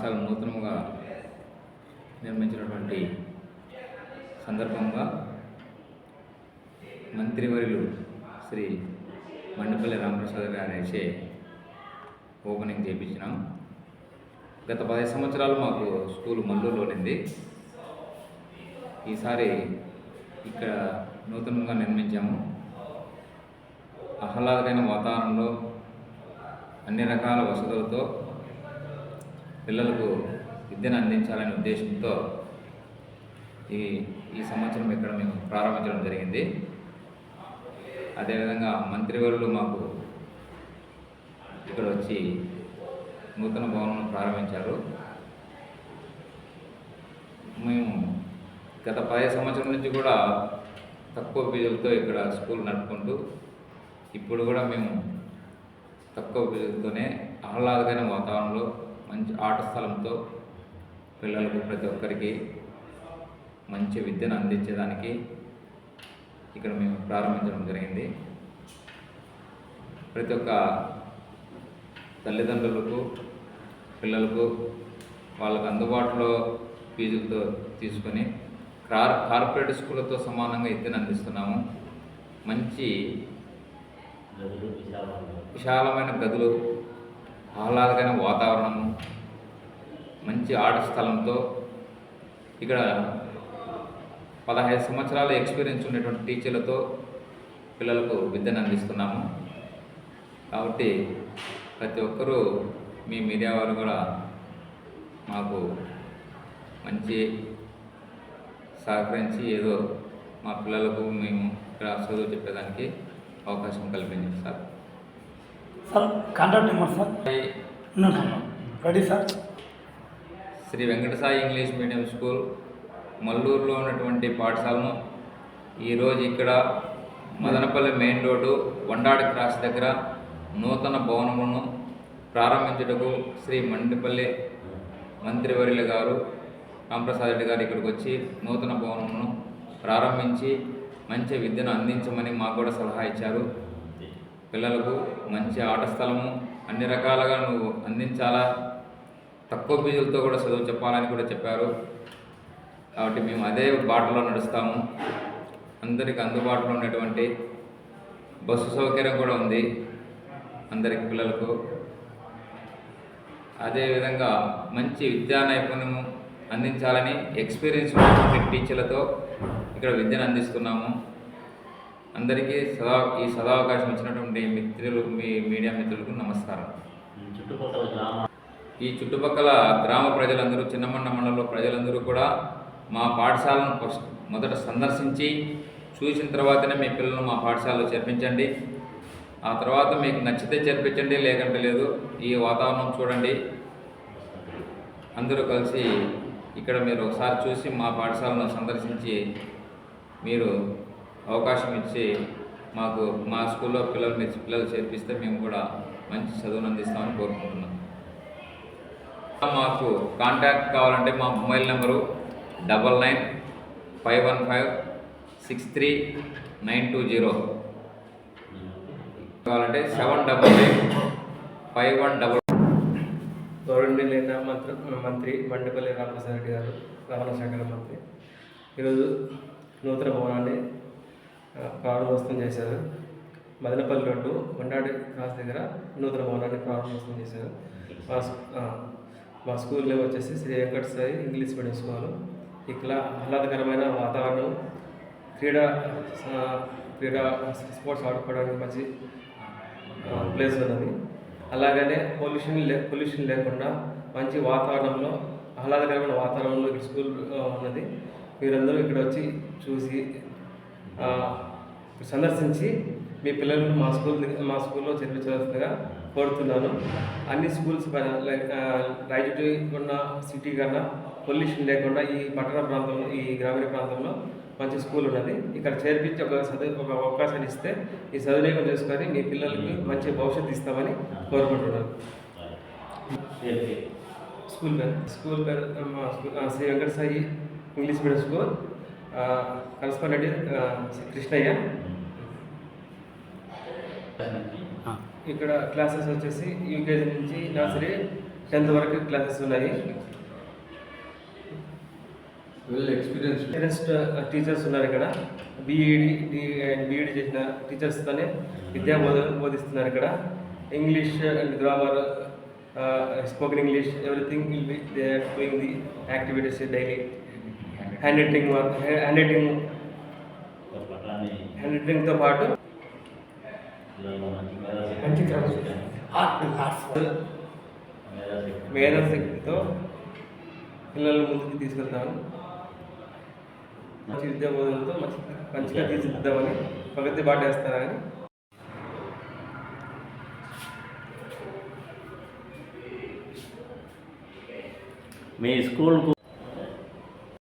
పాఠశాల నూతనంగా నిర్మించినటువంటి సందర్భంగా మంత్రివర్యులు శ్రీ మండిపల్లి రామప్రసాద్ గారి ఓపెనింగ్ చేయించినాం. గత 10 సంవత్సరాలు మాకు స్కూల్ మల్లూరులో ఉంది. ఈసారి ఇక్కడ నూతనంగా నిర్మించాము. ఆహ్లాదకరమైన వాతావరణంలో అన్ని రకాల వసతులతో పిల్లలకు విద్యను అందించాలనే ఉద్దేశంతో ఈ సంవత్సరం ఇక్కడ మేము ప్రారంభించడం జరిగింది. అదేవిధంగా మంత్రివర్యులు మాకు ఇక్కడ వచ్చి నూతన భవనం ప్రారంభించారు. మేము గత 10 సంవత్సరాల నుంచి కూడా తక్కువ ఫీజులతో ఇక్కడ స్కూల్ నడుపుకుంటూ ఇప్పుడు కూడా మేము తక్కువ ఫీజులతోనే ఆహ్లాదకరమైన వాతావరణంలో మంచి ఆట స్థలంతో పిల్లలకు ప్రతి ఒక్కరికి మంచి విద్యను అందించడానికి ఇక్కడ మేము ప్రారంభించడం జరిగింది. ప్రతి ఒక్క తల్లిదండ్రులకు పిల్లలకు వాళ్ళకు అందుబాటులో ఫీజులతో తీసుకొని కార్పొరేట్ స్కూళ్ళతో సమానంగా విద్యను అందిస్తున్నాము. మంచి విశాలమైన గదులు, ఆహ్లాదకరమైన వాతావరణము, మంచి ఆట స్థలంతో ఇక్కడ 15 సంవత్సరాల ఎక్స్పీరియన్స్ ఉన్నటువంటి టీచర్లతో పిల్లలకు విద్యను అందిస్తున్నాము. కాబట్టి ప్రతి ఒక్కరూ మీ మీడియా వారు కూడా మాకు మంచి సహకరించి ఏదో మా పిల్లలకు మేము ఇక్కడ చదువు చెప్పేదానికి అవకాశం కల్పించింది sir. Contact number sir ready sir. Shri Venkatasai English medium school మల్లూరులో ఉన్నటువంటి పాఠశాలను ఈరోజు ఇక్కడ మదనపల్లి మెయిన్ రోడ్డు వండాడి క్రాస్ దగ్గర నూతన భవనమును ప్రారంభించుటకు శ్రీ మండిపల్లి మంత్రివర్యులు గారు రామప్రసాద్ రెడ్డి గారు ఇక్కడికి వచ్చి నూతన భవనమును ప్రారంభించి మంచి విద్యను అందించమని మాకు కూడా సలహా ఇచ్చారు. పిల్లలకు మంచి ఆట స్థలము అన్ని రకాలుగా నువ్వు అందించాలా, తక్కువ ఫీజులతో కూడా చదువు చెప్పాలని కూడా చెప్పారు. కాబట్టి మేము అదే బాటలో నడుస్తాము. అందరికి అందుబాటులో ఉన్నటువంటి బస్సు సౌకర్యం కూడా ఉంది అందరికి పిల్లలకు. అదేవిధంగా మంచి విద్యా నైపుణ్యము అందించాలని ఎక్స్పీరియన్స్ ఉన్నటువంటి టీచర్లతో ఇక్కడ విద్యను అందిస్తున్నాము. అందరికీ ఈ సదావకాశం ఇచ్చినటువంటి మిత్రులు, మీ మీడియా మిత్రులకు నమస్కారం. ఈ చుట్టుపక్కల గ్రామ ప్రజలందరూ, చిన్నమండ మండలంలో ప్రజలందరూ కూడా మా పాఠశాలను మొదట సందర్శించి చూసిన తర్వాతనే మీ పిల్లలను మా పాఠశాలలో చేర్పించండి. ఆ తర్వాత మీకు నచ్చితే చేర్పించండి, లేకంటే లేదు. ఈ వాతావరణం చూడండి. అందరూ కలిసి ఇక్కడ మీరు ఒకసారి చూసి మా పాఠశాలను సందర్శించి మీరు అవకాశం ఇచ్చి మాకు మా స్కూల్లో పిల్లలు చేర్పిస్తే మేము కూడా మంచి చదువును అందిస్తామని కోరుకుంటున్నాం. మాకు కాంటాక్ట్ కావాలంటే మా మొబైల్ నెంబరు 995563 కావాలంటే 78851. గౌరవనీయులైన మంత్రి మండిపల్లి రామప్రసాద్ రెడ్డి గారు, రవాణా శాఖ మంత్రి, ఈరోజు నూతన భవనాన్ని ప్రారంభోత్సవం చేశారు. మదనపల్లి రోడ్డు కొండాడి క్రాస్ దగ్గర నూతన భవనాన్ని ప్రారంభోత్సవం చేశారు. మా స్కూల్ నేమ్ వచ్చేసి Sri Venkatasai English medium school. ఇక్కడ ఆహ్లాదకరమైన వాతావరణం, క్రీడా స్పోర్ట్స్ ఆడుకోవడానికి మంచి ప్లేస్ ఉన్నది. అలాగనే పొల్యూషన్ లేకుండా మంచి వాతావరణంలో, ఆహ్లాదకరమైన వాతావరణంలో ఇక్కడ స్కూల్ ఉన్నది. మీరందరూ ఇక్కడ వచ్చి చూసి సందర్శించి మీ పిల్లలను మా స్కూల్లో చేర్పించవలసిందిగా కోరుతున్నాను. అన్ని స్కూల్స్ రైట్ ఉన్న సిటీ కన్నా పొల్యూషన్ లేకుండా ఈ పట్టణ ప్రాంతంలో, ఈ గ్రామీణ ప్రాంతంలో మంచి స్కూల్ ఉన్నది. ఇక్కడ చేర్పించి ఒక అవకాశాన్ని ఇస్తే ఈ సదుపాయం చేసుకొని మీ పిల్లలకి మంచి భవిష్యత్తు ఇస్తామని కోరుకుంటున్నాను. స్కూల్ పేరు Sri Venkatasai English medium school, correspondent Krishnaiah. ఇక్కడ క్లాసెస్ వచ్చేసి యూకేజీ నుంచి నర్సరీ 10th వరకు క్లాసెస్ ఉన్నాయి. ఎక్స్పీరియన్స్డ్ టీచర్స్ ఉన్నారు ఇక్కడ. బీఈడి చేసిన టీచర్స్తోనే విద్యా బోధిస్తున్నారు ఇక్కడ. English and grammar, spoken English, everything will be they are doing the activities daily. Hand రైటింగ్తో పాటు మంచి ఆర్ట్స్ మేధాశక్తితో పిల్లలను ముందుకు తీసుకెళ్తాను. మంచి విద్యా బోధనతో మంచిగా తీర్చిదిద్దామని ప్రగతి బాటేస్తానని. మీ స్కూల్కు